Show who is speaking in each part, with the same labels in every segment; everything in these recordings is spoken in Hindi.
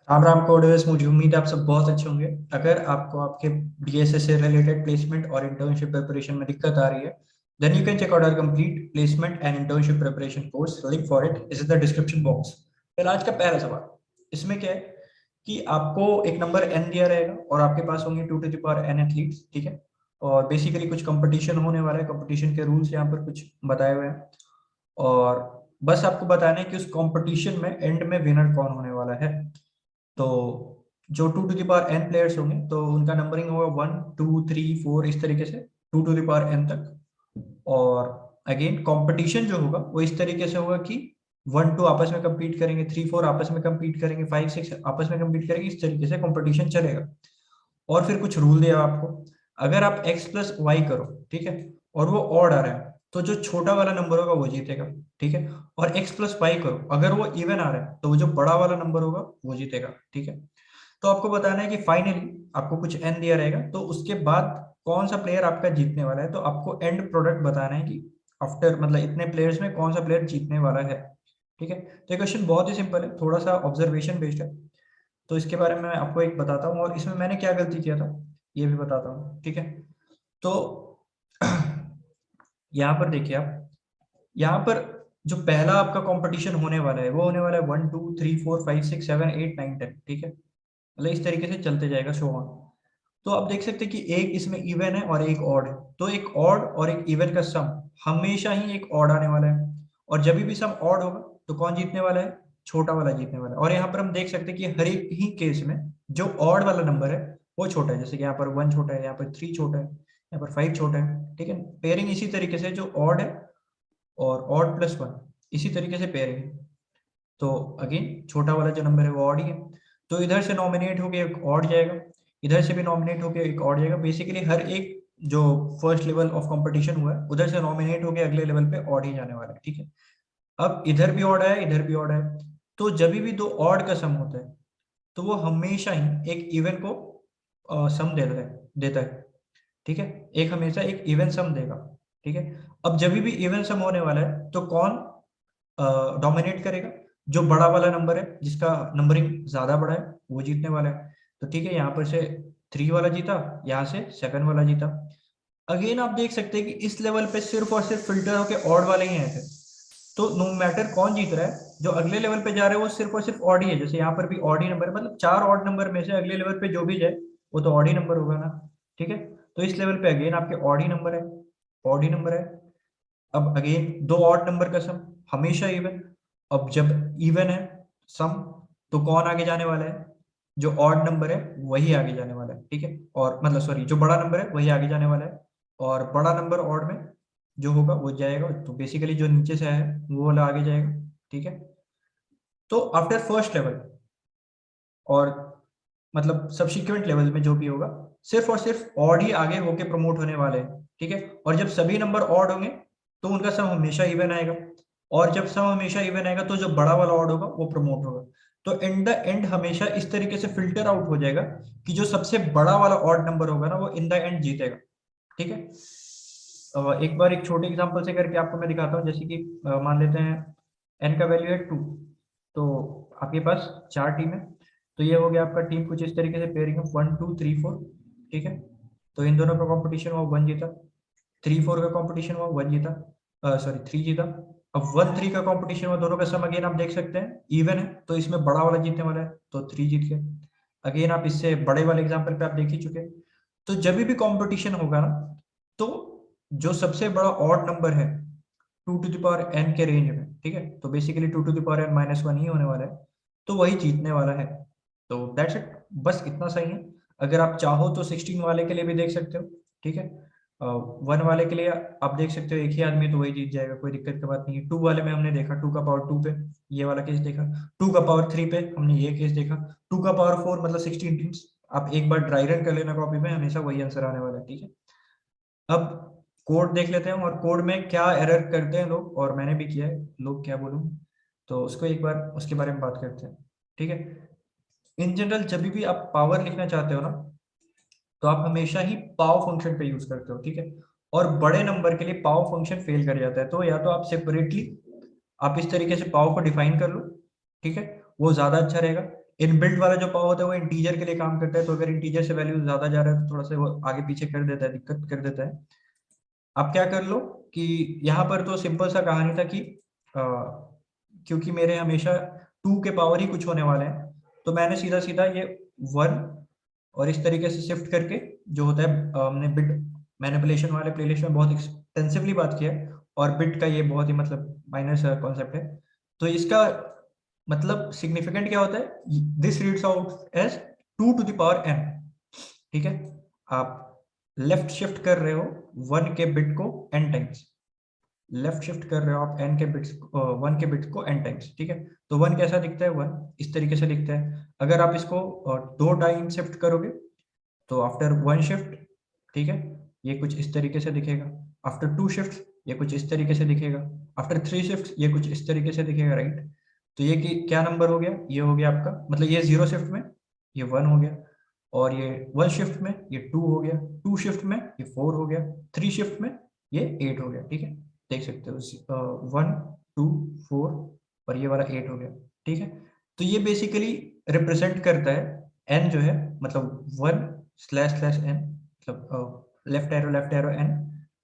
Speaker 1: राम राम कोडर्स, मुझे उम्मीद है आप सब बहुत अच्छे होंगे। अगर आपको आपके बीएसए से रिलेटेड प्लेसमेंट और इंटर्नशिप प्रिपरेशन में दिक्कत आ रही है, then you can check out our complete placement and internship preparation course. Link for it is in the description box. फिर आज का पहला सवाल, इसमें क्या है कि आपको एक नंबर एन दिया रहेगा और आपके पास होंगे 2 to the power n athletes, ठीक है। और बेसिकली कुछ कंपटीशन होने वाला है, कंपटीशन के रूल्स यहाँ पर कुछ बताए हुए हैं और बस आपको बताना है कि उस कंपटीशन में एंड में विनर कौन होने वाला है। तो जो 2 to the power n players होंगे तो उनका नंबरिंग होगा 1 2 3 4 इस तरीके से 2 to the power n तक। और अगेन कंपटीशन जो होगा वो इस तरीके से होगा कि 1 2 आपस में compete करेंगे, 3 4 आपस में compete करेंगे, 5 6 आपस में compete करेंगे, इस तरीके से कंपटीशन चलेगा। और फिर कुछ रूल दिया आपको, अगर आप x+y करो, ठीक है, और वो ऑड आ रहा है तो जो छोटा वाला नंबर होगा वो जीतेगा, ठीक है। और x+y करो, अगर वो इवन आ रहा है तो वो जो बड़ा वाला नंबर होगा वो जीतेगा, ठीक है। तो आपको बताना है कि फाइनली आपको कुछ n दिया रहेगा तो उसके बाद कौन सा प्लेयर आपका जीतने वाला है। तो आपको एंड प्रोडक्ट बताना है कि आफ्टर मतलब इतने प्लेयर्स में कौन सा प्लेयर जीतने वाला है, ठीक है। तो ये क्वेश्चन बहुत ही सिंपल है, थोड़ा सा ऑब्जर्वेशन बेस्ड है। तो इसके बारे में मैं आपको एक बताता हूँ और इसमें मैंने क्या गलती किया था ये भी बताता हूँ, ठीक है। तो यहाँ पर देखिए आप, यहाँ पर जो पहला आपका कंपटीशन होने वाला है वो होने वाला है 1 2 3 4 5 6 7 8 9 10, ठीक है। मतलब इस तरीके से चलते जाएगा शो ऑन। तो आप देख सकते हैं कि एक इसमें इवन है और एक ऑड है, तो एक ऑड और एक इवन का सम हमेशा ही एक ऑड आने वाला है। और जब भी सम ऑड होगा तो कौन जीतने वाला है, छोटा वाला जीतने वाला है। और यहाँ पर हम देख सकते हैं कि हर एक ही केस में जो ऑड वाला नंबर है वो छोटा है, जैसे कि यहाँ पर 1 छोटा है, यहाँ पर 3 छोटा है, यहाँ पर 5 छोटा है, ठीक है। पेयरिंग इसी तरीके से जो ऑड है और ऑड+1 इसी तरीके से पेयरिंग है। तो अगेन छोटा वाला जो नंबर है वो ऑड ही है, तो इधर से नॉमिनेट होके एक ऑड जाएगा, इधर से भी नॉमिनेट होके एक ऑड जाएगा। बेसिकली हर एक जो फर्स्ट लेवल ऑफ कंपटीशन हुआ है उधर से नॉमिनेट होके अगले लेवल पे ऑड ही जाने वाला है, ठीक है। अब इधर भी ऑड है, इधर भी ऑड है, तो जब भी दो ऑड का सम होता है तो वो हमेशा ही एक इवन को सम देता है, ठीक है। एक हमेशा एक इवन सम देगा, ठीक है। अब जब भी इवन सम होने वाला है तो कौन डोमिनेट करेगा, जो बड़ा वाला नंबर है जिसका नंबरिंग ज्यादा बड़ा है वो जीतने वाला है। तो ठीक है, यहाँ पर से 3 वाला जीता, यहाँ से 7 वाला जीता। अगेन आप देख सकते हैं कि इस लेवल पे सिर्फ और सिर्फ फिल्टर होके ऑड वाले ही आए थे। तो नो मैटर कौन जीत रहा है, जो अगले लेवल पे जा रहे हैं वो सिर्फ और सिर्फ ऑड ही है। जैसे यहाँ पर भी ऑड ही नंबर है, मतलब 4 ऑड नंबर में से अगले लेवल पे जो भी जाए वो तो ऑड ही नंबर होगा ना, ठीक है। तो इस लेवल पे अगेन आपके ऑड ही नंबर है, ऑड ही नंबर है। अब अगेन दो ऑड नंबर का सम हमेशा इवन। अब जब इवन है सम तो कौन आगे जाने वाला है, जो ऑड नंबर है वही आगे जाने वाला है, ठीक है। और मतलब सॉरी, जो बड़ा नंबर है वही आगे जाने वाला है और बड़ा नंबर ऑड में जो होगा वो जाएगा। तो बेसिकली जो नीचे से आया है वो वाला आगे जाएगा, ठीक है। तो आफ्टर फर्स्ट लेवल और मतलब सब्सिक्वेंट लेवल में जो भी होगा सिर्फ और सिर्फ ऑड ही आगे होके प्रमोट होने वाले हैं, ठीक है। और जब सभी नंबर ऑड होंगे तो उनका सम हमेशा इवन आएगा, और जब सम हमेशा इवन आएगा तो जो बड़ा वाला ऑड होगा वो प्रमोट होगा। तो इन द एंड हमेशा इस तरीके से फिल्टर आउट हो जाएगा कि जो सबसे बड़ा वाला ऑड नंबर होगा ना वो इन द एंड जीतेगा, ठीक है। एक बार एक छोटे एग्जांपल से करके आपको मैं दिखाता हूँ। जैसे कि मान लेते हैं एन का वैल्यू है 2, तो आपके पास 4 टीम है। तो ये हो गया आपका टीम कुछ इस तरीके से, पेयरिंग है 1 2 3 4, ठीक है। तो इन दोनों का कंपटीशन हुआ 1 जीता, 3 4 का कंपटीशन हुआ 1 जीता, सॉरी 3 जीता। अब 1 3 का कंपटीशन हुआ, दोनों का सम अगेन आप देख सकते हैं इवन है तो इसमें बड़ा वाला जीतने वाला है, तो 3 जीत गए। अगेन आप इससे बड़े वाले एग्जाम्पल पे आप देख ही चुके। तो जब भी कंपटीशन होगा ना तो जो सबसे बड़ा ऑड नंबर है 2 to the power n के रेंज में, ठीक है, तो basically 2 to the power n-1 ही होने वाला है, तो वही जीतने वाला है। तो दैट्स इट, बस इतना सही है। अगर आप चाहो तो 16 वाले के लिए भी देख सकते हो, ठीक है। 1 वाले के लिए आप देख सकते हो एक ही आदमी तो वही जीत जाएगा, कोई दिक्कत की बात नहीं है। 2 वाले में हमने देखा 2 का पावर 2 पे ये वाला केस देखा, 2 का पावर 3 पे हमने ये केस देखा, 2 का पावर 4 मतलब 16 टीम्स। आप एक बार ड्राई रन कर लेना कॉपी में, हमेशा वही आंसर आने वाला है, ठीक है। अब कोड देख लेते हैं और कोड में क्या एरर करते हैं लोग, और मैंने भी किया है, लोग क्या बोलूं, तो उसको एक बार उसके बारे में बात करते हैं, ठीक है। इन जनरल जब भी आप पावर लिखना चाहते हो ना तो आप हमेशा ही पाव फंक्शन पे यूज करते हो, ठीक है। और बड़े नंबर के लिए पाव फंक्शन फेल कर जाता है, तो या तो आप सेपरेटली आप इस तरीके से पाव को डिफाइन कर लो, ठीक है, वो ज्यादा अच्छा रहेगा। इनबिल्ट वाला जो पावर होता है वो इंटीजर के लिए काम करता है, तो अगर इंटीजर से वैल्यू ज्यादा जा रहा है तो थोड़ा सा वो आगे पीछे कर देता है, दिक्कत कर देता है। आप क्या कर लो कि यहाँ पर तो सिंपल सा कहानी था कि अ, क्योंकि मेरे हमेशा 2 के पावर ही कुछ होने वाले हैं, तो मैंने सीधा सीधा ये 1 और इस तरीके से शिफ्ट करके जो होता है हमने बिट मैनिपुलेशन वाले प्लेलिस्ट में बहुत एक्सटेंसिवली बात किया है, और बिट का ये बहुत ही मतलब माइनर सा कॉन्सेप्ट है। तो इसका मतलब सिग्निफिकेंट क्या होता है, this reads out as 2 two the power n। ठीक है, आप लेफ्ट शिफ्ट कर रहे हो 1 के बिट को n टाइम्स, लेफ्ट शिफ्ट कर रहे हो आप n के बिट्स 1 के बिट्स को n टाइम्स। ठीक है, तो 1 कैसा दिखता है, 1 इस तरीके से दिखता है। अगर आप इसको 2 टाइम शिफ्ट करोगे तो आफ्टर 1 शिफ्ट, ठीक है, ये कुछ इस तरीके से दिखेगा। आफ्टर 2 शिफ्ट ये कुछ इस तरीके से दिखेगा। आफ्टर 3 शिफ्ट ये कुछ इस तरीके से दिखेगा, राइट। तो ये क्या नंबर हो गया, ये हो गया आपका, मतलब ये 0 शिफ्ट में ये 1 हो गया, और ये 1 शिफ्ट में ये 2 हो गया, 2 शिफ्ट में ये 4 हो गया, 3 शिफ्ट में ये 8 हो गया। ठीक है, देख सकते हो 1 2 4 और ये वाला 8 हो गया। ठीक है, तो ये बेसिकली रिप्रेजेंट करता है n जो है, मतलब 1 स्लैश स्लैश n, मतलब लेफ्ट एरो n,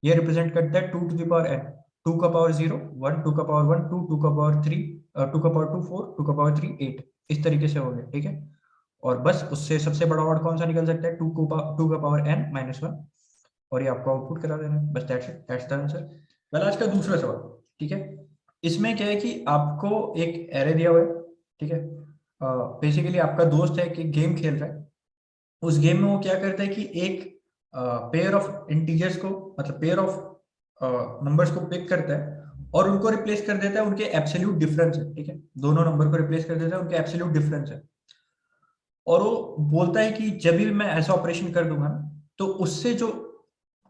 Speaker 1: ये रिप्रेजेंट करता है 2 टू द पावर n, 2 का पावर 0 1, 2 का पावर 1 2, 2 का पावर 3 2 का पावर 2 4, 2 का पावर 3 8, इस तरीके से हो गया। ठीक है, और बस उससे सबसे बड़ा ऑड कौन सा निकल सकता है, 2 का पावर n माइनस 1, और ये आपको आउटपुट करा देना है, बस दैट्स द आंसर। वेल, आज का दूसरा सवाल। ठीक है, इसमें क्या है कि आपको एक एरे दिया हुआ है। ठीक है, बेसिकली आपका दोस्त है कि गेम खेल रहा है, उस गेम में वो क्या करता है कि एक पेयर ऑफ इंटीजर्स को, मतलब पेयर ऑफ नंबर्स को पिक करता है और उनको रिप्लेस कर देता है उनके एब्सोल्यूट डिफरेंस है। ठीक है, दोनों नंबर को रिप्लेस कर देता है उनके एब्सोल्यूट डिफरेंस है, और वो बोलता है कि जब भी मैं ऐसा ऑपरेशन कर दूंगा ना, तो उससे जो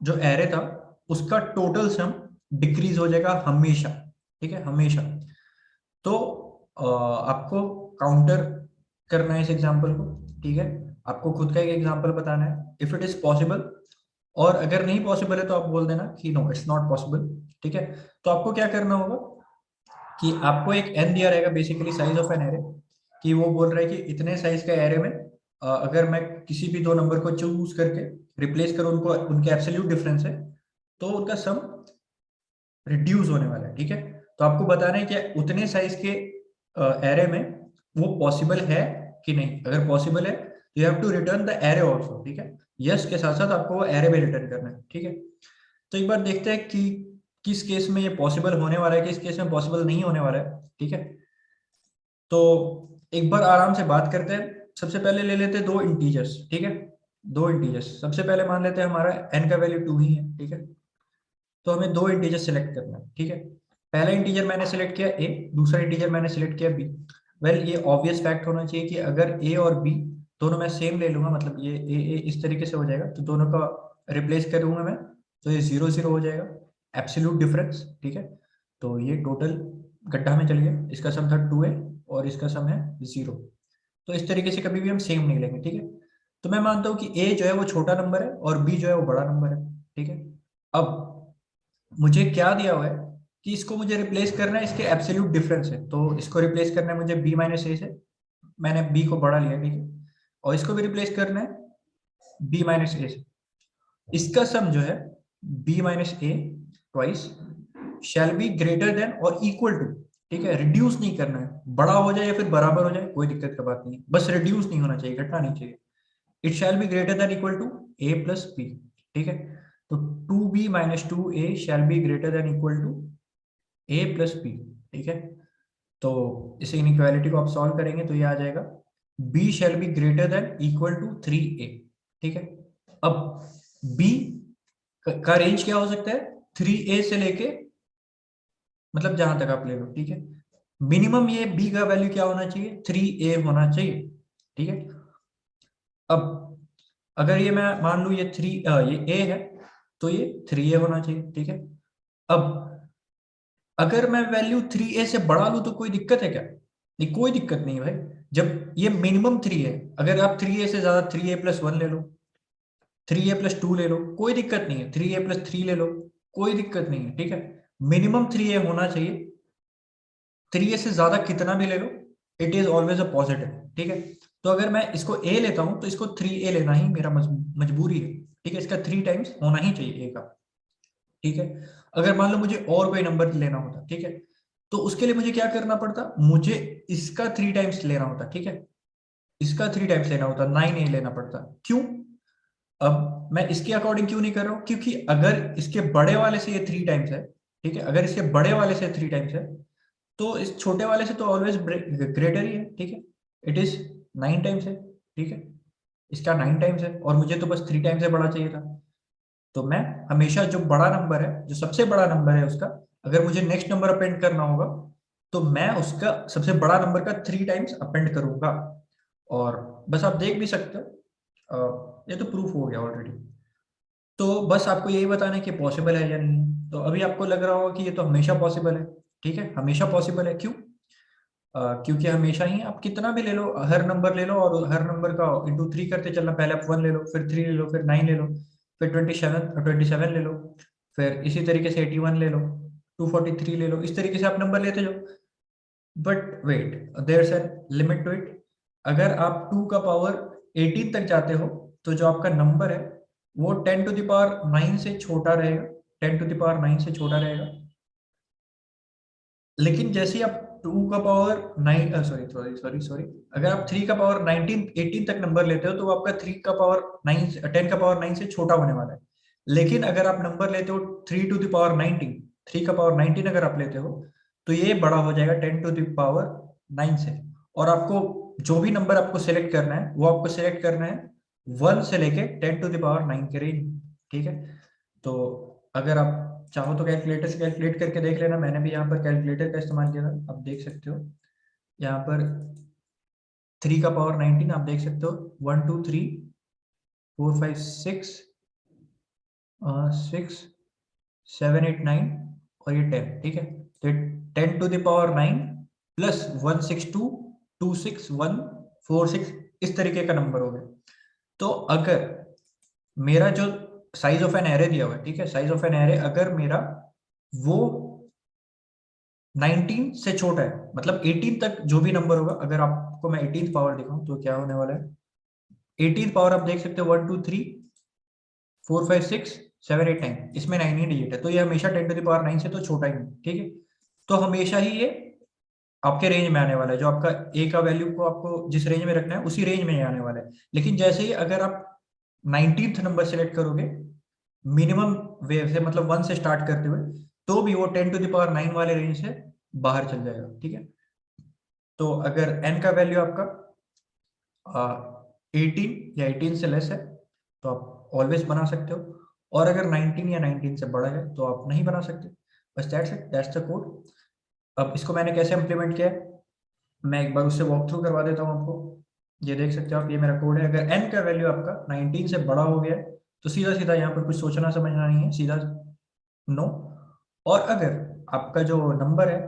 Speaker 1: जो एरे था उसका टोटल सम डिक्रीज हो जाएगा हमेशा। ठीक है, हमेशा। तो आपको काउंटर करना है इस एग्जांपल को। ठीक है, आपको खुद का एक एग्जांपल बताना है इफ इट इज पॉसिबल, और अगर नहीं पॉसिबल है तो आप बोल देना कि नो इट्स नॉट पॉसिबल। ठीक है, तो आपको क्या करना होगा कि आपको एक एन दिया रहेगा, basically size of an array, कि वो बोल रहा है कि इतने साइज का एरे में अगर मैं किसी भी 2 नंबर को चूज करके रिप्लेस करूं, उनको उनके एब्सोल्यूट डिफरेंस है, तो उनका सम रिड्यूस होने वाला है। ठीक है, तो आपको बताना है कि उतने साइज के एरे में वो पॉसिबल है कि नहीं। अगर पॉसिबल है तो you have to return the array also. ठीक है, यस के साथ साथ आपको वो एरे भी रिटर्न करना है। ठीक है, तो एक बार देखते हैं कि किस केस में ये पॉसिबल होने वाला है, किस केस में पॉसिबल नहीं होने वाला है। ठीक है, तो एक बार आराम से बात करते हैं। सबसे पहले ले लेते हैं 2 इंटीजर्स। ठीक है, 2 इंटीजर्स, सबसे पहले मान लेते हैं हमारा n का वैल्यू 2 ही है। ठीक है, तो हमें 2 इंटीजर सेलेक्ट करना है। ठीक है, पहला इंटीजर मैंने सेलेक्ट किया a, दूसरा इंटीजर मैंने सेलेक्ट किया b। वेल, ये ऑब्वियस फैक्ट होना चाहिए कि अगर a और b दोनों मैं सेम ले लूंगा, मतलब ये a इस तरीके से हो जाएगा, तो दोनों का रिप्लेस करूंगा मैं, तो ये 0 0 हो जाएगा, एब्सोल्यूट डिफरेंस। ठीक है, तो ये टोटल गड्ढा में चल गया, इसका सम था 2a और इसका सम है 0। तो इस तरीके से कभी भी हम सेम नहीं लेंगे। ठीक है, तो मैं मानता हूं कि a जो है वो छोटा नंबर है और b जो है वो बड़ा नंबर है। ठीक है, अब मुझे क्या दिया हुआ है कि इसको मुझे रिप्लेस करना है इसके एब्सोल्यूट डिफरेंस है, तो इसको रिप्लेस करना है मुझे b माइनस ए से, मैंने b को बड़ा लिया। ठीक है, और इसको भी रिप्लेस करना है b माइनस ए से। इसका सम जो है b minus A twice shell be greater then और इक्वल टू। ठीक है, रिड्यूस नहीं करना है, बड़ा हो जाए या फिर बराबर हो जाए कोई दिक्कत का बात नहीं है, बस रिड्यूस नहीं होना चाहिए, घटना नहीं चाहिए। It shall be greater than equal to a plus B. ठीक है, तो 2b minus 2a shall be greater than equal to a plus B. ठीक है, तो इस इनइक्वालिटी को आप सॉल्व करेंगे तो ये आ जाएगा b shall be greater than equal to 3a। ठीक है, अब b का रेंज क्या हो सकता है, 3a से लेके, मतलब जहां तक आप ले लो। ठीक है, मिनिमम ये b का वैल्यू क्या होना चाहिए, 3a होना चाहिए। ठीक है, अब अगर ये मैं मान लू ये a है, तो ये 3a होना चाहिए। ठीक है, अब अगर मैं वैल्यू 3a से बढ़ा लूं तो कोई दिक्कत है क्या, नहीं, कोई दिक्कत नहीं है भाई। जब ये मिनिमम 3 है, अगर आप 3a से ज्यादा 3a प्लस 1 ले लो, 3a प्लस 2 ले लो, कोई दिक्कत नहीं है, 3a प्लस 3 ले लो, कोई दिक्कत नहीं है। ठीक है, मिनिमम 3a होना चाहिए, 3a से ज्यादा कितना भी ले लो, it is always a positive. ठीक है, तो अगर मैं इसको ए लेता हूं तो इसको 3a लेना ही मेरा मजबूरी है, ठीक है, इसका 3 टाइम्स होना ही चाहिए ए का, ठीक है। अगर मान लो मुझे और कोई नंबर लेना होता, ठीक है, तो उसके लिए मुझे क्या करना पड़ता, मुझे इसका 3 टाइम्स लेना होता, ठीक है, इसका 3 टाइम्स लेना होता, 9a लेना पड़ता। क्यों? अब मैं इसके अकॉर्डिंग क्यों नहीं कर रहा हूं, क्योंकि अगर इसके बड़े वाले से ये 3 टाइम्स है, ठीक है, अगर इसके बड़े वाले से 3 टाइम्स है तो इस छोटे वाले से तो ऑलवेज ग्रेटर ही है, ठीक है, इट इज 9 टाइम्स है, ठीक है, इसका 9 टाइम्स है और मुझे तो बस 3 टाइम्स से बड़ा चाहिए था। तो मैं हमेशा जो बड़ा नंबर है, जो सबसे बड़ा नंबर है उसका, अगर मुझे नेक्स्ट नंबर अपेंड करना होगा तो मैं उसका सबसे बड़ा नंबर का 3 टाइम्स अपेंड करूंगा। और बस आप देख भी सकते हो, ये तो प्रूफ हो गया ऑलरेडी। तो बस आपको यही बताना है कि पॉसिबल है या नहीं। तो अभी आपको लग रहा होगा कि ये तो हमेशा पॉसिबल है, ठीक है, हमेशा पॉसिबल है। क्यों? क्योंकि हमेशा ही आप कितना भी ले लो, हर नंबर ले लो और हर नंबर का इंटू 3 करते चलना। पहले आप 1 ले लो, फिर 3 ले लो, फिर 9 ले लो, फिर 27 ले लो, फिर इसी तरीके से 81 ले लो, 243 ले लो, इस तरीके से आप नंबर लेते जाओ। But wait, there an limit to it. अगर आप 2 का पावर 18 तक जाते हो तो जो आपका नंबर है वो 10 टू द पावर 9 से छोटा रहेगा, 10 टू द पावर 9 से छोटा रहेगा। लेकिन जैसे ही आप 2 का power 9, sorry sorry sorry sorry, अगर आप 3 का पावर 19 18 तक नंबर लेते हो तो वो आपका 3 का पावर 9 10 का पावर 9 से छोटा होने वाला है। लेकिन अगर आप नंबर लेते हो 3 टू द पावर 19, 3 का पावर 19 अगर आप लेते हो तो ये बड़ा हो जाएगा 10 टू द पावर 9 से। और आपको जो भी नंबर आपको सेलेक्ट करना है वो आपको सेलेक्ट करना है 1 से लेके 10 टू द पावर 9 के रेंज, ठीक है। तो अगर आप चाहो तो कैलकुलेटर से कैलकुलेट करके देख लेना, मैंने भी यहाँ पर कैलकुलेटर का इस्तेमाल किया था, आप देख सकते हो यहाँ पर 3 का पावर 19 आप देख सकते हो 1 2 3 4 5 6 6 7 8 9 और ये 10, ठीक है। तो 10 टू द पावर 9 प्लस 162 261 46 इस तरीके का नंबर हो गया। तो अगर मेरा जो साइज ऑफ एन एरे दिया हुआ है, ठीक है, साइज ऑफ एन एरे अगर मेरा वो 19 से छोटा है, मतलब 18 तक जो भी नंबर होगा, अगर आपको मैं 18th पावर दिखाऊं तो क्या होने वाला है, 18th पावर आप देख सकते हो 1 2 3 4 5 6 7 8 9, इसमें 9 ही डिजिट है, तो ये हमेशा 10 टू द पावर 9 से तो छोटा ही है, ठीक है। तो हमेशा ही ये आपके रेंज में आने वाला है, जो आपका ए का वैल्यू को आपको जिस रेंज में रखना है उसी रेंज में ही आने वाला है। लेकिन जैसे ही अगर आप 19th नंबर सेलेक्ट करोगे मिनिमम वेव से, मतलब 1 से स्टार्ट करते हुए, तो भी वो 10 टू द पावर 9 वाले रेंज से बाहर चल जाएगा, ठीक है। तो अगर n का वैल्यू आपका 18 या 18 से लेस है तो आप ऑलवेज बना सकते हो, और अगर 19 या 19 से बड़ा है तो आप नहीं बना सकते। बस that's it, that's the code. अब इसको मैंने कैसे इम्प्लीमेंट किया है मैं एक बार उससे वॉक थ्रू करवा देता हूँ आपको। ये देख सकते हो आप, ये मेरा कोड है। अगर n का वैल्यू आपका 19 से बड़ा हो गया है तो सीधा सीधा यहाँ पर कुछ सोचना समझना नहीं है, सीधा नो। और अगर आपका जो नंबर है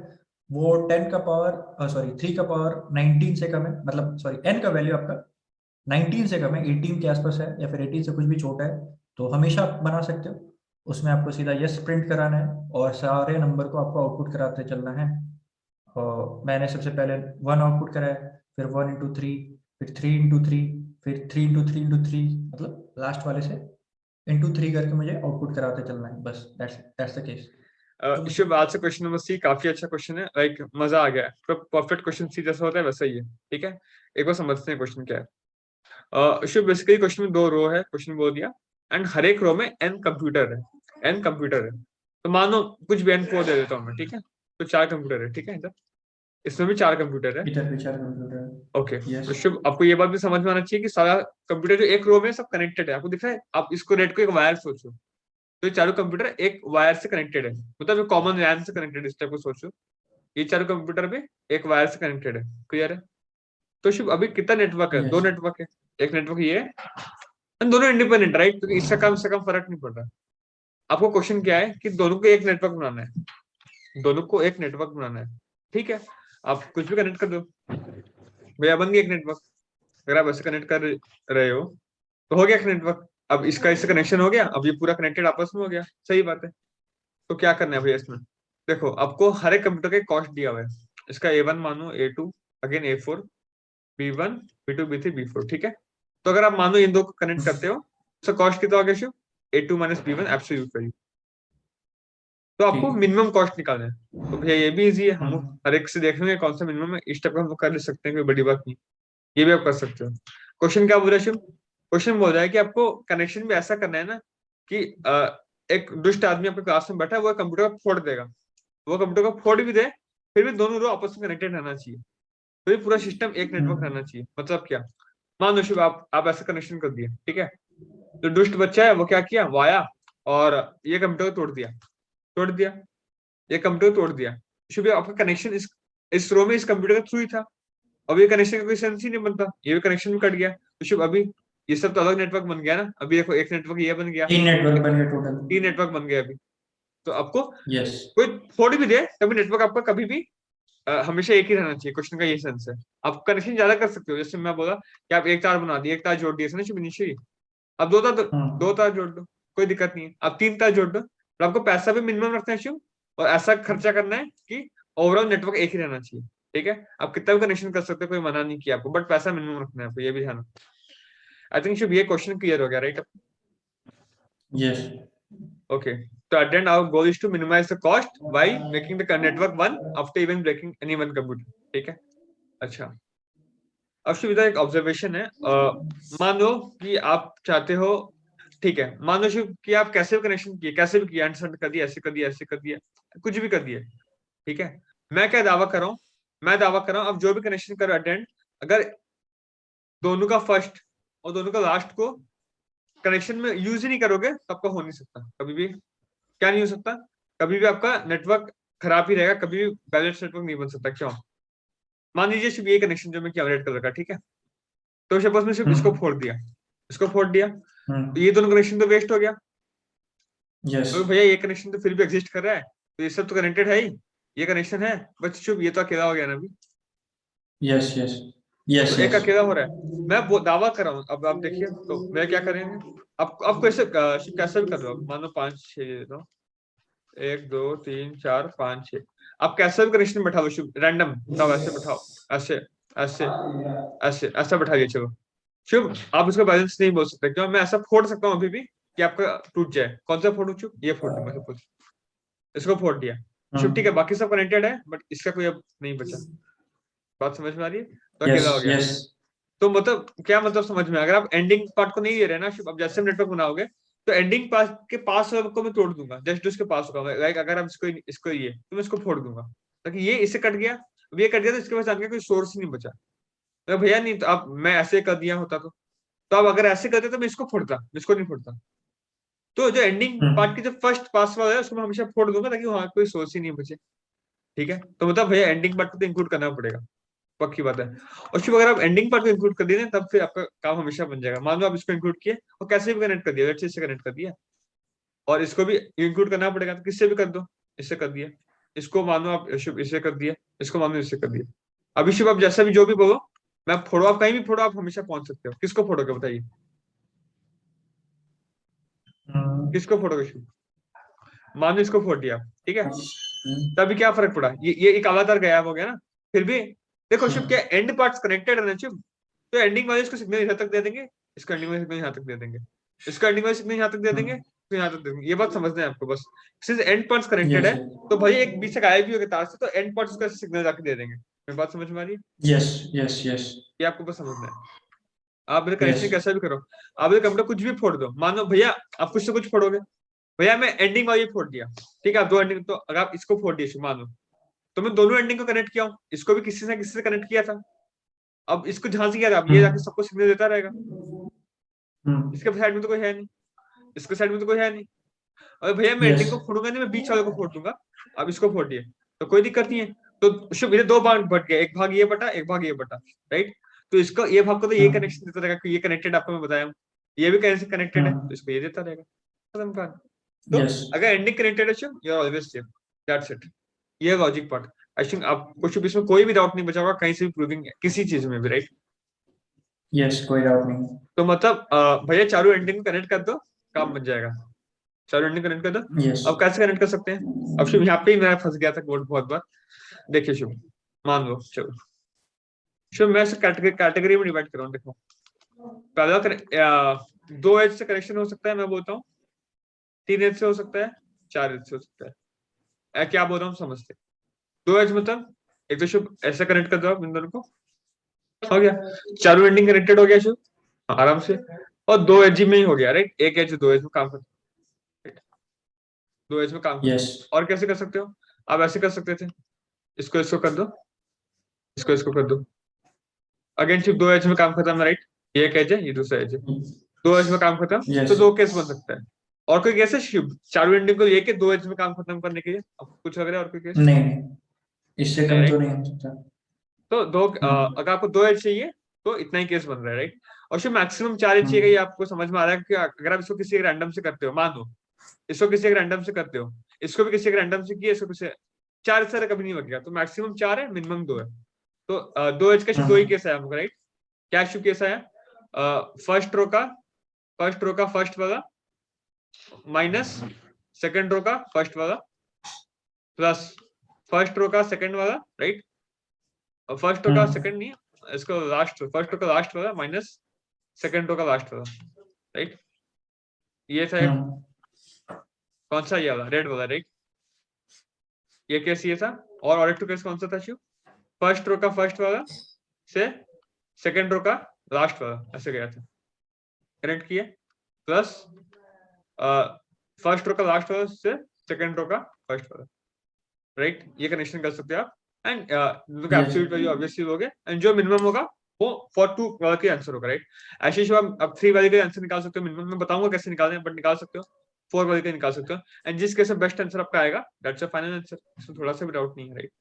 Speaker 1: वो 10 का पावर सॉरी 3 का पावर 19 से कम है, मतलब सॉरी n का वैल्यू आपका 19 से कम है, 18 के आसपास है या फिर 18 से कुछ भी छोटा है, तो हमेशा आप बना सकते हो। उसमें आपको सीधा यस प्रिंट कराना है और सारे नंबर को आपको आउटपुट कराते चलना है। और मैंने सबसे पहले 1 आउटपुट कराया, फिर 1 इंटू 3, फिर 3 इंटू 3, फिर 3 इंटू 3 इंटू 3, मतलब लास्ट वाले से इंटू 3 करके मुझे आउटपुट कराते चलना है। बस दैट्स द केस।
Speaker 2: शुभ, आज से क्वेश्चन नंबर सी काफी अच्छा क्वेश्चन है, लाइक मजा आ गया। परफेक्ट क्वेश्चन सी जैसा होता है वैसा ही है, ठीक है। एक बार समझते हैं क्वेश्चन क्या है। शुभ, बेसिकली क्वेश्चन में 2 रो है, क्वेश्चन बोल दिया, एंड हर एक रो में n कंप्यूटर है, n कंप्यूटर है। तो मानो कुछ भी n4 दे देता हूँ मैं, ठीक है। तो 4 कंप्यूटर है, ठीक है। इधर इसमें भी 4 कंप्यूटर है,
Speaker 1: इधर भी 4 कंप्यूटर है।
Speaker 2: ओके। तो
Speaker 1: यस।
Speaker 2: शुभ, आपको ये बात भी समझ में आना चाहिए कि सारा कंप्यूटर जो एक रो में सब कनेक्टेड है, आपको दिख रहा है। आप इसको रेट को एक वायर सोचो, तो ये चारों कंप्यूटर एक वायर से कनेक्टेड है, मतलब कॉमन लैन से कनेक्टेड, इस टाइप को सोचो। ये चारों कंप्यूटर भी एक वायर से कनेक्टेड है, क्लियर है। तो शुभ, अभी कितना नेटवर्क है? 2
Speaker 1: यस।
Speaker 2: नेटवर्क है। एक नेटवर्क ये है, and दोनों इंडिपेंडेंट, राइट, क्योंकि इससे कम फर्क नहीं पड़ रहा। आपको क्वेश्चन क्या है कि दोनों को एक नेटवर्क बनाना है, दोनों को एक नेटवर्क बनाना है, ठीक है। आप कुछ भी कनेक्ट कर दो, भैया बन गया एक नेटवर्क। अगर आप ऐसे कनेक्ट कर रहे हो तो हो गया एक नेटवर्क। अब इसका इससे कनेक्शन हो गया, अब ये पूरा कनेक्टेड आपस में हो गया, सही बात है। तो क्या करना है भैया इसमें? देखो, आपको हर एक कंप्यूटर का कॉस्ट दिया हुआ है। इसका A1 मानो, A2, again A4, B1 B2 B3 B4, ठीक है। तो अगर आप मान लो इन दो को कनेक्ट करते हो तो कॉस्ट कितना हो गया शुभ? A2 minus B1 absolute value. तो आपको मिनिमम कॉस्ट निकालना है। तो भैया ये भी इजी है, हम हर एक से देख लेंगे कौन सा मिनिमम है, इस स्टेप हम लोग कर ले सकते हैं, कोई बड़ी बात नहीं, ये भी आप कर सकते हो। क्वेश्चन क्या बोल रहा है शुभ? क्वेश्चन बोल रहा है कि आपको कनेक्शन भी ऐसा करना है ना कि एक दुष्ट आदमी आपके क्लास में बैठा है, वो कंप्यूटर को फोड़ देगा, वो कंप्यूटर को फोड़ भी दे फिर भी दोनों रो आपस में कनेक्टेड रहना चाहिए, तो ये पूरा सिस्टम एक नेटवर्क रहना चाहिए। मतलब क्या, मान लो शुभ आप ऐसा कनेक्शन कर दिए, ठीक है। जो दुष्ट बच्चा है वो क्या किया, वो आया और ये कंप्यूटर को तोड़ दिया, ये कंप्यूटर तोड़ दिया। शुभ आपका कनेक्शन इस रो में इस कंप्यूटर के थ्रू ही था, अब ये कनेक्शन का कोई सेंस ही नहीं बनता, ये भी कनेक्शन भी कट गया। तो शुभ अभी ये सब तो अलग नेटवर्क बन गया ना, अभी देखो एक नेटवर्क ये बन गया,
Speaker 1: 3 नेटवर्क बन गए टोटल।
Speaker 2: 3 नेटवर्क बन गए अभी। तो आपको
Speaker 1: यस
Speaker 2: कोई फोड़ भी दे तभी नेटवर्क आपका कभी भी हमेशा एक ही रहना चाहिए। क्वेश्चन का ये सेंस है। आप कनेक्शन ज्यादा कर सकते हो, जैसे मैं बोला कि आप एक तार बना दिए, एक तार जोड़ दिए ना शुभ इनिशियली, अब दो तार जोड़ दो, कोई दिक्कत नहीं है। अब 3 तार जोड़ दो, और आपको पैसा भी मिनिमम रखना है शुभ, और ऐसा खर्चा करना है कि ओवरऑल नेटवर्क एक ही रहना चाहिए, ठीक है। आप कितना भी कनेक्शन कर सकते हो, कोई मना नहीं किया आपको, बट पैसा मिनिमम रखना है आपको, ये भी ध्यान। आई थिंक शुभ ये क्वेश्चन क्लियर हो गया, right?
Speaker 1: Yes
Speaker 2: Okay. So at the end, our goal is to minimize the cost by making the network one after even breaking any one computer. ठीक है। अच्छा, अब सुविधा एक ऑब्जर्वेशन है। मान लो कि आप चाहते हो, ठीक है, मान लो शिव कि आप कैसे भी कनेक्शन किए, कैसे भी किया, आंसर कर दिया, ऐसे कर दिया, ऐसे कर दिया, कुछ भी कर दिया, ठीक है। मैं क्या दावा कर रहा हूँ, मैं दावा कर रहा हूँ अब जो भी कनेक्शन करो अटेंड, अगर दोनों का फर्स्ट और दोनों का लास्ट को कनेक्शन में यूज ही नहीं करोगे तो आपका हो नहीं सकता कभी भी। क्या नहीं हो सकता? कभी भी आपका नेटवर्क खराब ही रहेगा, कभी भी बैलेंस नेटवर्क नहीं बन सकता। क्यों? मान लीजिए सिर्फ ये कनेक्शन जो मैं किया रेड कलर का, ठीक है, तो सपोज मैं सिर्फ इसको फोड़ दिया, इसको फोड़ दिया, तो ये दोनों कनेक्शन तो वेस्ट हो गया।
Speaker 1: यस
Speaker 2: तो भैया ये कनेक्शन तो फिर भी एग्जिस्ट कर रहा है, तो ये सब तो कनेक्टेड है ही, ये कनेक्शन है, बस शुभ ये तो अकेला हो गया ना अभी।
Speaker 1: यस यस यस
Speaker 2: तो एक अकेला हो रहा है, मैं दावा कर रहा हूँ। अब आप देखिए तो मैं क्या करेंगे, आप कैसे कैसे भी कर रहे हो, मान लो 5 6 दो, 1 2 3 4 5 6, आप कैसे भी कनेक्शन बैठा लो शुभ, रैंडम बताओ, ऐसे बैठाओ, ऐसे ऐसे ऐसे ऐसा बैठाइए। चलो शुभ, आप इसका बैलेंस नहीं बोल सकते, क्यों? मैं ऐसा फोड़ सकता हूँ अभी भी कि आपका टूट जाए। कौन सा फोड़ू शुभ? ये फोड़ दूंगा सपोज, इसको फोड़ दिया शुभ, ठीक है, बाकी सब कनेक्टेड है, बट इसका कोई अब नहीं बचा। बात समझ में आ रही है? तो अकेला हो
Speaker 1: यस
Speaker 2: गया।
Speaker 1: यस
Speaker 2: तो मतलब क्या मतलब समझ में, अगर आप एंडिंग पार्ट को नहीं दे रहे ना शुभ, अब जैसे नेटवर्क बनाओगे तो एंडिंग पार्ट के पास को मैं तोड़ दूंगा, जस्ट उसके पास होगा, लाइक अगर आप इसको ये तो मैं इसको फोड़ दूंगा, ताकि ये इससे कट गया, अब ये कट गया तो इसके पास आगे कोई सोर्स नहीं बचा। तो भैया नहीं, तो आप मैं ऐसे कर दिया होता तो आप अगर ऐसे करते तो मैं इसको फोड़ता, मैं इसको नहीं फोड़ता। तो जो एंडिंग पार्ट की जो फर्स्ट पास वाला है उसको मैं हमेशा फोड़ दूंगा, ताकि वहां कोई सोर्स ही नहीं बचे, ठीक है। तो मतलब भैया एंडिंग पार्ट को तो इंक्लूड करना पड़ेगा, पक्की बात है। और शुभ अगर आप एंडिंग पार्ट को इंक्लूड कर दिए ना, तब फिर आपका काम हमेशा बन जाएगा। मान लो आप इसको इंक्लूड किए और कैसे भी कनेक्ट कर दिया, लेट्स से इससे कनेक्ट कर दिया, और इसको भी इंक्लूड करना पड़ेगा, तो किससे भी कर दो, इससे कर दिया, इसको मानो आप शुभ इससे कर दिया, इसको मानो इससे कर दिया। अभी शुभ आप जैसा भी जो भी बोलो, मैं फोड़ो, आप कहीं भी फोड़ो, आप हमेशा पहुंच सकते हो। किसको फोड़ोगे बताइए, किसको फोड़ोगे शुभ? मानो इसको फोड़ दिया, ठीक है, तभी क्या फर्क पड़ा, ये एक आला तार गायब हो गया ना, फिर भी देखो शुभ क्या एंड पार्ट्स कनेक्टेड है ना शुभ, तो एंडिंग वाले इसको सिग्नल यहाँ तक दे देंगे, इसका एंडिंग वाले सिग्नल यहाँ तक दे देंगे, इसका एंडिंग वाले सिग्नल यहाँ तक दे देंगे, फिर यहाँ तक दे देंगे। ये बात समझना है आपको बस, सिंस एंड पार्ट्स कनेक्टेड है तो भाई एक बीच से गायब भी हो गया तार से, तो एंड पार्ट्स का सिग्नल जाके दे देंगे। मेरी बात समझ में आ रही है?
Speaker 1: यस यस यस
Speaker 2: ये आपको बस समझना है। आप मेरे कनेक्शन कैसा भी करो, आप मेरे कंप्यूटर कुछ भी फोड़ दो, मानो भैया आप कुछ से कुछ फोड़ोगे, भैया मैं एंडिंग वाली फोड़ दिया, ठीक है, आप 2 एंडिंग, तो अगर आप इसको फोड़ दिए मानो, तो मैं दोनों एंडिंग को कनेक्ट किया हूँ, इसको भी किसी से कनेक्ट किया था, अब इसको जहां से किया था, अब ये जाके सबको सिग्नल देता रहेगा। इसके साइड में तो कोई है नहीं, इसके साइड में तो कोई है नहीं, और भैया मैं एंडिंग को फोड़ूंगा नहीं, मैं बीच वाले को फोड़ दूंगा। अब इसको फोड़ दिए तो कोई दिक्कत नहीं है, तो शुभ ये 2 भाग बट गया, एक भाग ये बटा, एक भाग ये बटा, राइट। तो इसको ये भाग को तो ये कनेक्शन देता रहेगा कि ये कनेक्टेड, आपको मैं बताया हूँ, ये भी कैसे कनेक्टेड है, तो इसको ये देता रहेगा, खत्म कहानी। तो अगर एंडिंग कनेक्टेड है Shubh, you are always safe, that's it. ये लॉजिक पार्ट, आई थिंक आपको शुभ इसमें कोई भी डाउट नहीं बचा होगा कहीं से भी प्रूविंग किसी चीज में भी, राइट?
Speaker 1: यस कोई डाउट नहीं।
Speaker 2: तो मतलब भैया चारों एंडिंग को कनेक्ट कर दो, काम बन जाएगा। चारों एंडिंग कनेक्ट कर दो।
Speaker 1: यस
Speaker 2: अब कैसे कनेक्ट कर सकते हैं? अब शुभ यहाँ पे ही मैं फंस गया था कोड बहुत बार। देखिए शुभ, मान लो चलो शुभ मैं कैटेगरी में डिवाइड कर रहा हूँ। देखो पहला 2 एज से कनेक्शन हो सकता है, मैं बोलता हूँ 3 एज से हो सकता है, 4 एज से हो सकता है। क्या बोल रहा हूँ समझते? 2 एज मतलब एक तो शुभ ऐसे कनेक्ट कर दो आप इन दोनों को, हो गया, चारों एंडिंग कनेक्टेड हो गया शुभ आराम से, और 2 एज में ही हो गया, राइट। एक एज 2 एज में काम करता, 2 एज में काम करता।
Speaker 1: यस
Speaker 2: और कैसे कर सकते हो आप? ऐसे कर सकते थे, इसको कर दो, इसको कर दो। अगेन सिर्फ 2 एज में काम खत्म है, राइट। ये एक एज है, ये दूसरा एज है, 2 एज में काम खत्म। तो
Speaker 1: यस
Speaker 2: 2 केस बन सकता है। और कोई केस है शिव चारों एंडिंग को लेके 2 एज में काम खत्म करने के लिए? आपको कुछ लग रहा है और कोई केस?
Speaker 1: नहीं, इससे
Speaker 2: नहीं,
Speaker 1: कम तो
Speaker 2: राइट।
Speaker 1: नहीं हो सकता।
Speaker 2: तो अगर आपको 2 एज चाहिए तो इतना ही केस बन रहा है, राइट। और शिव मैक्सिमम 4 एज चाहिए, ये आपको समझ में आ रहा है कि अगर आप इसको किसी रैंडम से करते हो, मान लो इसको किसी रैंडम से करते हो, इसको भी किसी रैंडम से किया, इसको किसी 4 से कभी नहीं बचेगा। तो मैक्सिमम 4 है, मिनिमम 2 है। तो 2 एज का शिव 2 ही केस है आपको, राइट। क्या शिव केस है? फर्स्ट रो का फर्स्ट वाला माइनस सेकंड रो का फर्स्ट वाला प्लस फर्स्ट रो का सेकंड वाला, राइट। फर्स्ट रो का सेकंड नहीं, इसको लास्ट, फर्स्ट रो का लास्ट वाला माइनस सेकंड रो का लास्ट वाला, राइट। ये था एक, कौन सा? ये वाला रेड वाला, राइट। ये केस ये था। और एक तो केस कौन सा था शिव? फर्स्ट रो का फर्स्ट वाला से सेकंड रो का लास्ट वाला, ऐसे गया था, कनेक्ट किया, प्लस फर्स्ट रो का लास्ट वाला से सेकंड रो का फर्स्ट वाला, राइट। ये कनेक्शन कर सकते हैं आप। एंड एब्सोल्यूट वैल्यू ऑब्वियसली लोगे, एंड जो मिनिमम होगा वो फॉर 2 वाला के आंसर होगा, राइट। ऐसे ही आप 3 वाले का आंसर निकाल सकते हो, मिनिमम में बताऊंगा कैसे निकालना है, बट निकाल सकते हो। 4 वाले का निकाल सकते हो, एंड जिस केस में बेस्ट आंसर आपका आएगा दैट्स अ फाइनल आंसर, इसमें थोड़ा सा भी डाउट नहीं है, राइट।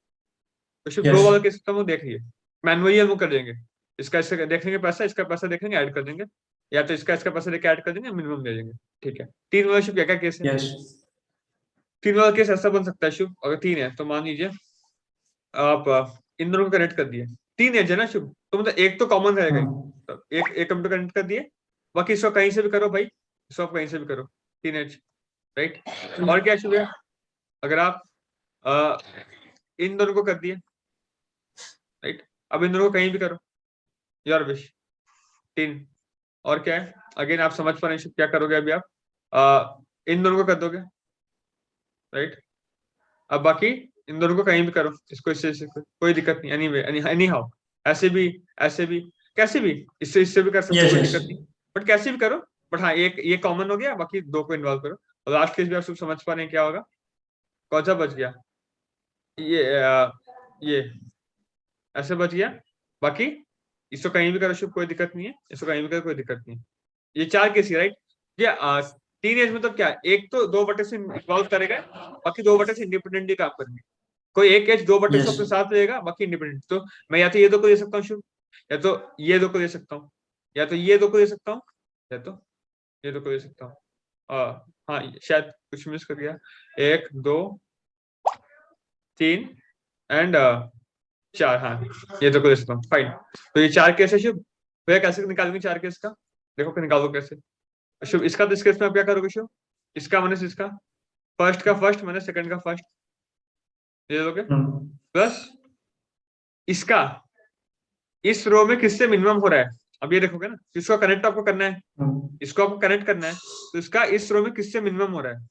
Speaker 2: तो सिर्फ 2 वाला केस वो देख लिया, मैनुअली हम कर देंगे। इसका इससे देख लेंगे पैसा, इसका पैसा देखेंगे, ऐड कर देंगे, या तो इसका पैसा देके ऐड कर देंगे, मिनिमम दे देंगे, ठीक है। 3 वाला शिव क्या क्या केस है? 3 वाला केस ऐसा बन सकता है शिव, अगर 3 है तो मान लीजिए आप इन दोनों को कनेक्ट कर दिए, 3 एज है ना शिव, तो मतलब एक तो कॉमन रहेगा ही, तो एक कंप्यूटर कनेक्ट कर दिए, बाकी इसको कहीं से भी करो भाई, इसको आप कहीं से भी करो, 3 एज, राइट। और क्या शिव है? अगर आप इन दोनों को कर दिए, राइट, अब इन दोनों को कहीं भी करो, योर विश, 3। और क्या है? अगेन आप समझ पा रहे हैं क्या करोगे अभी आप? इन दोनों को कर दोगे, राइट। अब बाकी इन दोनों को कहीं भी करो, इसको इससे कोई दिक्कत नहीं, एनीवे एनी हाउ, ऐसे भी कैसे भी, इससे भी कर सकते हो, कोई दिक्कत नहीं, बट कैसे भी करो। बट हाँ, एक ये कॉमन हो गया, बाकी 2 को इन्वॉल्व करो। और लास्ट केस भी आप सब समझ पा रहे हैं क्या होगा, कौन सा बच गया? ये ऐसे बच गया, बाकी इसको कहीं भी करो शुभ, कोई दिक्कत नहीं है, इसको कहीं भी करो, कोई दिक्कत नहीं है। ये 4 केस ही, राइट। ये 3 एज मतलब क्या है? एक तो 2 बटे से इन्वॉल्व करेगा, बाकी 2 बटे से इंडिपेंडेंटली काम करेंगे। कोई एक एज 2 बटे से अपने साथ लेगा, बाकी इंडिपेंडेंट। तो मैं या तो ये 2 को दे सकता हूँ शुभ, या तो ये 2 को दे सकता हूँ, या तो ये 2 को दे सकता हूँ, या तो ये 2 को दे सकता हूँ। हाँ शायद कुछ मिस कर गया, 1 2 3 एंड 4, हाँ ये 2 को दे सकता हूँ, फाइन। तो ये 4 केस है शुभ। भैया कैसे निकालेंगे 4 केस का? देखो कि निकालो कैसे शुभ। इसका तो इस केस में आप क्या करोगे शुभ? इसका माइनस इसका, फर्स्ट का फर्स्ट माइनस सेकंड का फर्स्ट, ये दोगे, प्लस इसका इस रो में किससे मिनिमम हो रहा है, अब ये देखोगे ना, इसको कनेक्ट आपको करना है, इसको आपको कनेक्ट करना है, तो इसका इस रो में किससे मिनिमम हो रहा है,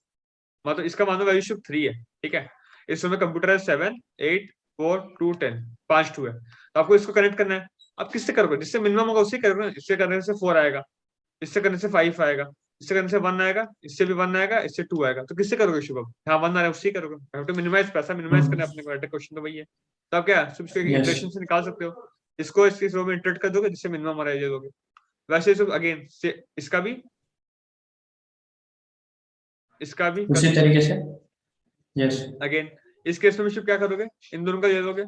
Speaker 2: मतलब इसका मान लो वैल्यू शुभ 3 है, ठीक है। इस रो में कंप्यूटर है 7 8 4 2 10, 5 2 है, तो आपको इसको कनेक्ट करना है। आप किससे करोगे? जिससे मिनिमम होगा उससे करोगे, इससे करने से 4 आएगा, इससे करने से 5 आएगा, इससे करने से 1 आएगा, इससे भी 1 आएगा, इससे 2 आएगा। तो किससे करोगे शुभ? हाँ 1 आ रहा है उससे करोगे, तो मिनिमाइज, पैसा मिनिमाइज करना अपने को, क्वेश्चन तो वही है। तो आप क्या शुभ इटरेशन से निकाल सकते हो, इसको इस रो में इंटरेक्ट कर दोगे, जिससे मिनिमम आ रहा है ये दोगे। वैसे शुभ अगेन इसका भी
Speaker 1: उसी तरीके से यस।
Speaker 2: अगेन इस केस में शुभ क्या करोगे? इन दोनों का ले लोगे,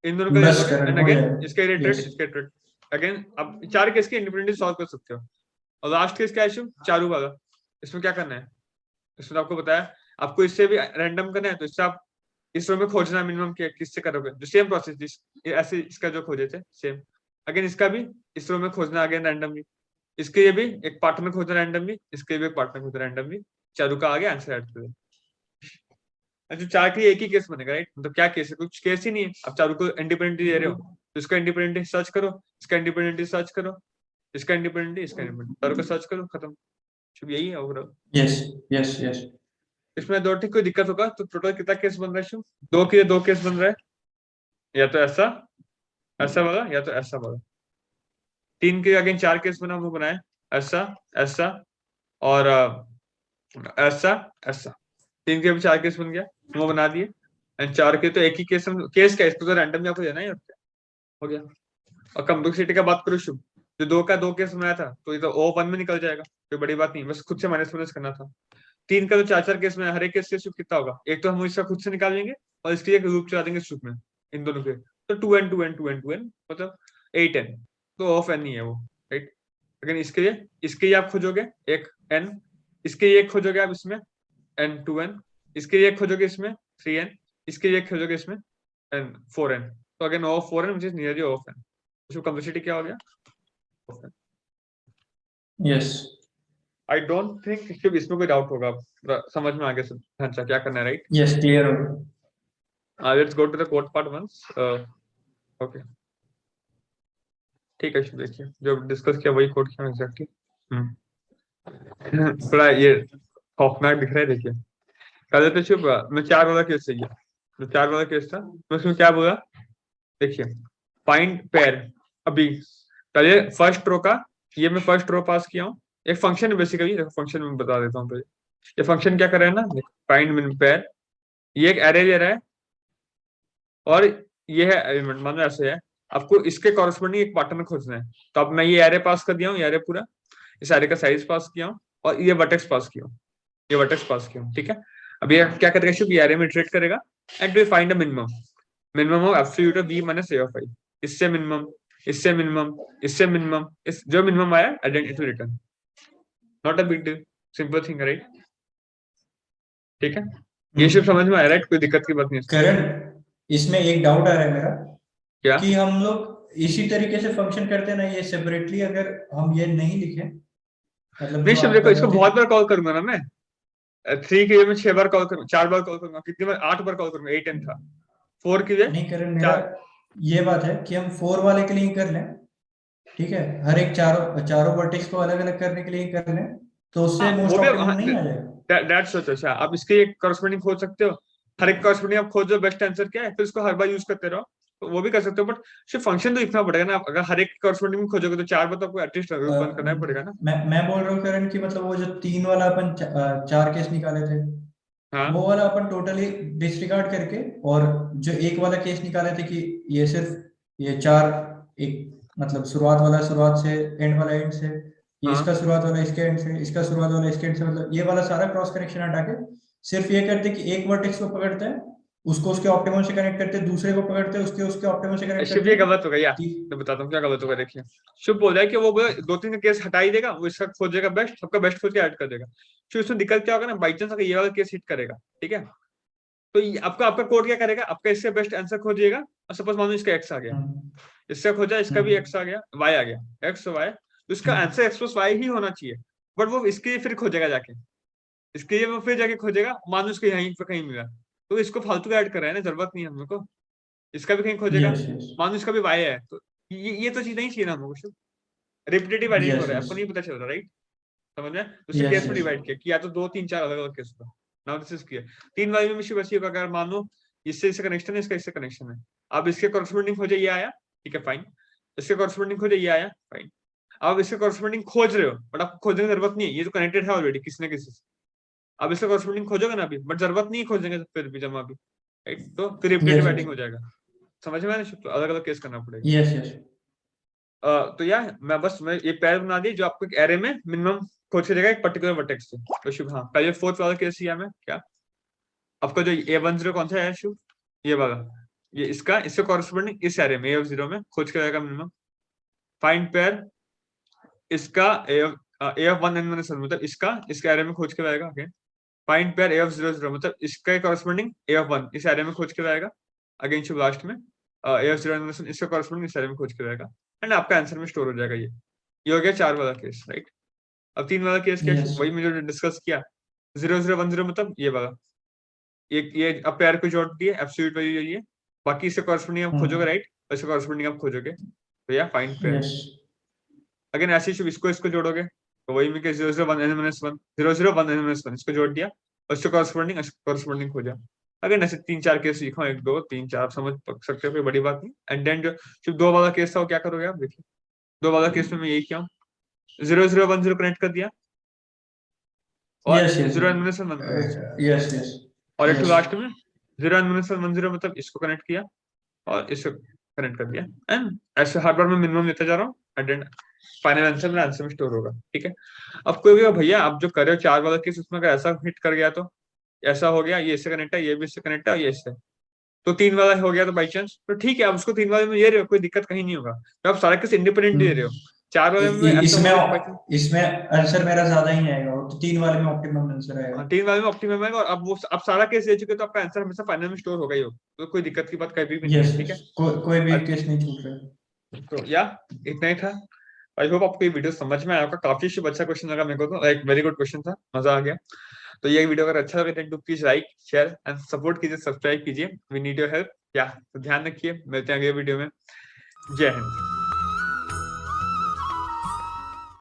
Speaker 2: इन दोनों का ले
Speaker 1: बस
Speaker 2: लोगे,
Speaker 1: करेक्ट
Speaker 2: एंड
Speaker 1: हो
Speaker 2: अगेन
Speaker 1: जाएगा।
Speaker 2: इसका इटरेट,
Speaker 1: यस
Speaker 2: इसका इटरेट। अगेन अब 4 केस के इंडिपेंडेंटली सॉल्व कर सकते हो। और लास्ट केस क्या है शुभ? चारू वाला। इसमें क्या करना है? इसमें आपको बताया, आपको इससे भी रैंडम करना है, तो इससे आप इस रो में खोजना मिनिमम किससे करोगे, जो सेम प्रोसेस ऐसे इसका जो खोजे थे सेम। अगेन इसका भी इस रो में खोजना अगेन रैंडमली, इसके लिए भी एक पार्ट में खोजना रैंडमली, इसके भी एक पार्ट में खोजना रैंडमली। चारू का आगे आंसर ऐड कर दो। जो 4 के लिए एक ही केस बनेगा, राइट? मतलब क्या केस है, कुछ केस ही नहीं है, अब चारों को इंडिपेंडेंटली दे रहे हो, तो इसका इंडिपेंडेंटली सर्च करो, इसका इंडिपेंडेंटली सर्च करो, इसका इंडिपेंडेंटली, इसका इंडिपेंडेंट, चारों को सर्च करो, खत्म। शुभ यही है ओवरऑल।
Speaker 1: Yes yes yes.
Speaker 2: इसमें दो ठीक कोई दिक्कत होगा तो टोटल कितना केस बन रहा है शुभ? दो के लिए दो केस बन रहा है, या तो ऐसा ऐसा वाला या तो ऐसा वाला। 3 के अगेन 4 केस बना, वो बनाए ऐसा ऐसा और ऐसा ऐसा। 3 के भी 4 केस बन गया, वो बना दिए। एंड 4 के तो एक ही केस, केस क्या, इसको तो रैंडम आपको देना ही और क्या हो गया। और कम्प्लेक्सिटी का बात करूँ शुभ, जो 2 का 2 केस बनाया था तो ये तो O1 में निकल जाएगा, कोई बड़ी बात नहीं, बस खुद से माइनस माइनस करना था। 3 का तो 4 केस में, हर एक केस से शुभ कितना होगा, एक तो हम इसका खुद से निकाल लेंगे और इसके लिए एक लूप चला देंगे शुभ में, इन दोनों के तो 2n 2n 2n 2n मतलब 8n, तो ऑफ n ही है वो, राइट? लेकिन इसके लिए आप खोजोगे एक n, इसके लिए एक खोजोगे आप इसमें n 2n, इसके लिए एक खोजोगे इसमें 3n, इसके लिए एक खोजोगे इसमें n 4n, तो again of 4n which is nearly of n, इसको कम्प्लेक्सिटी क्या हो गया, of n।
Speaker 1: Yes
Speaker 2: I don't think सिर्फ इसमें कोई डाउट होगा, समझ में आ गया सब ढांचा क्या करना है, राइट?
Speaker 1: यस क्लियर हो।
Speaker 2: Let's go to the code part once. Okay ठीक है, देखिए जो डिस्कस किया वही कोड किया एग्जैक्टली। थोड़ा ये खौफनाक दिख रहा है, देखिए कल तो शुभ मैं 4 वाला केस चाहिए, जो 4 वाला केस था मैं उसमें क्या बोला, देखिए फाइंड पेयर। अभी पहले फर्स्ट रो का, ये मैं फर्स्ट रो पास किया हूँ, एक फंक्शन है बेसिकली, देखो फंक्शन में बता देता हूँ पहले। ये फंक्शन क्या कर रहा है ना, फाइंड मिन पेयर, ये एक एरे ले रहा है और ये है एलिमेंट, मान लो ऐसे है, आपको इसके कॉरस्पॉन्डिंग एक पैटर्न खोजना है। तो अब मैं ये एरे पास कर दिया हूँ, ये एरे पूरा, इस एरे का साइज पास किया हूँ और ये वर्टेक्स पास किया हूँ, ये वर्टेक्स पास किया हूँ, ठीक है। अब ये क्या करेगा शुभ, ये एरे में इटरेट करेगा and to find the minimum, minimum of absolute of v minus a of i, इससे मिनिमम, इससे मिनिमम, इससे मिनिमम, इस जो मिनिमम आया identity return, not a big deal, simple thing, right? ठीक है, ये सब समझ में आया, राइट? कोई दिक्कत की बात नहीं है।
Speaker 1: करण, इसमें एक डाउट आ रहा है मेरा
Speaker 2: क्या
Speaker 1: कि हम लोग इसी तरीके से फंक्शन करते हैं ना, ये सेपरेटली अगर हम ये नहीं लिखे, मतलब
Speaker 2: नहीं
Speaker 1: जो
Speaker 2: शुभ
Speaker 1: आप
Speaker 2: देखो,
Speaker 1: कर
Speaker 2: इसको
Speaker 1: रहे थे।
Speaker 2: बहुत बार कॉल करूंगा ना मैं, 3 के लिए मैं 6 बार कॉल करूंगा, 4 बार कॉल करूंगा, कितनी बार, 8 बार कॉल करूंगा, 8 एंड था 4 के लिए
Speaker 1: नहीं करण, मेरा
Speaker 2: 4।
Speaker 1: ये बात है कि हम 4 वाले के लिए ही कर लें, ठीक है, हर एक चारों चारों वर्टेक्स को अलग अलग करने के लिए ही कर लें, तो उससे
Speaker 2: हाँ
Speaker 1: मोस्ट
Speaker 2: वो भी,
Speaker 1: ऑप्टिमम
Speaker 2: हाँ,
Speaker 1: नहीं आ जाएगा।
Speaker 2: दैट्स सोचो, अच्छा आप इसके एक कॉरस्पॉन्डिंग खोज सकते हो, हर एक कॉरस्पॉन्डिंग आप खोजो बेस्ट आंसर क्या है, फिर उसको हर बार यूज करते रहो, तो वो भी कर सकते हो, बट सिर्फ फंक्शन तो लिखना पड़ेगा ना, अगर हर एक कॉरस्पॉन्डिंग में खोजोगे तो 4 बार तो आपको एटलीस्ट बंद करना ही पड़ेगा ना।
Speaker 1: मैं बोल रहा हूँ करण कि मतलब वो जो 3 वाला अपन 4 केस निकाले थे, वो
Speaker 2: हाँ
Speaker 1: वाला अपन टोटली डिसरिगार्ड करके, और जो एक वाला केस निकाले थे कि ये सिर्फ ये 4, एक मतलब शुरुआत वाला शुरुआत से, एंड वाला एंड से, ये इसका
Speaker 2: हाँ
Speaker 1: शुरुआत वाला इसके एंड से, इसका शुरुआत वाला इसके एंड से, मतलब ये वाला सारा क्रॉस कनेक्शन हटा के सिर्फ ये करते कि एक वर्टेक्स को पकड़ते हैं, उसको उसके ऑप्टिमम से कनेक्ट करते हैं, दूसरे को पकड़ते हैं, उसके उसके ऑप्टिमम से कनेक्ट
Speaker 2: शिव
Speaker 1: करते
Speaker 2: ये
Speaker 1: हैं।
Speaker 2: गलत हो गया यार, मैं बताता हूँ क्या गलत होगा, देखिए शुभ बोल रहा है कि वो बोले 2-3 केस हटा ही देगा, वो इसका खोजेगा बेस्ट, सबका बेस्ट खोज के ऐड कर देगा। फिर उसमें दिक्कत क्या होगा ना, बाई चांस अगर ये वाला केस हिट करेगा, ठीक है, तो आपका आपका कोड क्या करेगा, आपका इससे बेस्ट आंसर खोजिएगा, और सपोज मान लो इसका एक्स आ गया,
Speaker 1: हम्म,
Speaker 2: इसका खोजा, इसका भी एक्स आ गया, वाई आ गया, एक्स वाई, तो इसका answer x plus why he होना चाहिए, बट वो इसके लिए फिर खोजेगा जाके, इसके लिए वो फिर जाके खोजेगा, मान लो उसको यहीं पे कहीं मिला, तो इसको फालतू ऐड कर रहा है ना, जरूरत नहीं है हम लोग को, इसका भी कहीं खोजेगा,
Speaker 1: यस यस
Speaker 2: मान लो इसका भी वाई है, तो ये तो चीज नहीं चाहिए ना हमको, रिपीटेटिव एडिट हो
Speaker 1: यस
Speaker 2: रहा है,
Speaker 1: यस
Speaker 2: आपको नहीं पता चल रहा, राइट? समझ में? दूसरे
Speaker 1: यस
Speaker 2: केस में
Speaker 1: यस
Speaker 2: डिवाइड किया कि या तो 2 3 4 अलग अलग केस होगा, नाउ दिस इज क्लियर। 3 वाली में बस ये होगा, अगर मान लो इससे इससे कनेक्शन है, इसका इससे कनेक्शन है, अब इसके कॉरस्पॉन्डिंग खोजे, ये आया, ठीक है फाइन, इसके कॉरस्पॉन्डिंग खोजे, ये आया, फाइन। अब इसके कॉरस्पॉन्डिंग खोज रहे हो, बट आपको खोजने की जरूरत नहीं है, ये तो कनेक्टेड है ऑलरेडी किसी न किसी से, अब इसका कॉरस्पॉन्डिंग खोजोगे ना अभी, बट जरूरत नहीं खोजेंगे फिर भी जमा अभी, राइट? तो फिर रिपीटेटिव
Speaker 1: यस
Speaker 2: एडिंग हो जाएगा, समझ में आया ना? तो अलग अलग केस करना पड़ेगा।
Speaker 1: यस यस
Speaker 2: तो यार मैं ये पैर बना दी जो आपको एक एरे में मिनिमम खोज के देगा एक पर्टिकुलर वर्टेक्स से, तो शुभ हाँ पहले 4th वाला केस किया मैं क्या, आपका जो A10 कौन सा है शुभ, ये वाला, ये इससे कॉरस्पॉन्डिंग इस एरे में A0 में खोज के रहेगा मिनिमम, फाइंड पेयर इसका A1n-1 मतलब इसका एरे में खोज के रहेगा, अगेन फाइंड पेयर A00 मतलब इसका कॉरस्पॉन्डिंग A1 इस एरे में खोज के रहेगा, अगेन शुभ लास्ट में A0 इसका कॉरस्पॉन्डिंग इस एरे में खोज के रहेगा, एंड आपका आंसर में स्टोर हो जाएगा। ये हो गया 4 वाला केस, राइट? अब 3 वाला केस क्या है?
Speaker 1: यस
Speaker 2: वही मैंने डिस्कस किया, 0 0 1 0 मतलब ये वाला, ये अब पेयर को जोड़ दिए, एब्सोल्यूट वैल्यू यही है, बाकी इससे कॉरस्पॉन्डिंग आप खोजोगे, राइट, इससे कॉरस्पॉन्डिंग आप खोजोगे, तो या फाइंड पेयर।
Speaker 1: यस
Speaker 2: अगेन ऐसे ही इसको जोड़ोगे, तो वही में 0 0 1 n-1 0 0 1 n-1 इसको जोड़ दिया, और इससे कॉरस्पॉन्डिंग खोजा। अगर ऐसे 3 4 केस लिखो, 1 2 3 4 समझ सकते हो, कोई बड़ी बात नहीं। एंड देन जो सिर्फ 2 वाला केस था वो क्या करोगे आप, देखिए 2 वाला केस में मैं यही किया हूँ, 0 0 1 0 कनेक्ट कर दिया, और
Speaker 1: yes yes
Speaker 2: 0 n-1 1 connect,
Speaker 1: yes yes
Speaker 2: और एक
Speaker 1: यस
Speaker 2: लास्ट में 0 n-1 1 0 मतलब इसको कनेक्ट किया और इसको कनेक्ट कर दिया, एंड ऐसे हर बार मैं मिनिमम लेता जा रहा हूँ, एंड देन फाइनल आंसर मेरा आंसर में स्टोर होगा, ठीक है। अब कोई भी भैया आप जो कर रहे हो 4 वाला केस, उसमें अगर ऐसा हिट कर गया तो ऐसा हो गया, ये इससे कनेक्ट है, ये भी इससे कनेक्ट है, और ये इससे, तो 3 वाला हो गया तो बाई चांस, तो ठीक है, आप उसको 3 वाले में ये रहे हो, कोई दिक्कत कहीं नहीं होगा, तो आप सारा केस इंडिपेंडेंट दे रहे हो। 4 वाले में ऐसा
Speaker 1: इसमें
Speaker 2: हुआ तो by chance,
Speaker 1: इसमें आंसर मेरा ज्यादा ही आएगा, तो 3 वाले में ऑप्टिमम आंसर आएगा।
Speaker 2: हाँ 3 वाले में ऑप्टिमम है, और अब वो अब सारा केस दे चुके, तो आपका आंसर हमेशा फाइनल में स्टोर होगा ही होगा, तो कोई दिक्कत की बात कभी भी नहीं
Speaker 1: यस
Speaker 2: है, ठीक है।
Speaker 1: कोई भी केस नहीं छूट रहा।
Speaker 2: तो या इतना ही था। आई होप आपको ये वीडियो समझ में आया होगा, काफी अच्छा क्वेश्चन लगा मेरे को, तो एक वेरी गुड क्वेश्चन था, मजा आ गया। तो ये वीडियो अगर अच्छा लगे then do please like share and support कीजिए, सब्सक्राइब कीजिए, वी नीड योर हेल्प। या तो ध्यान रखिए, मिलते हैं अगले वीडियो में। जय हिंद।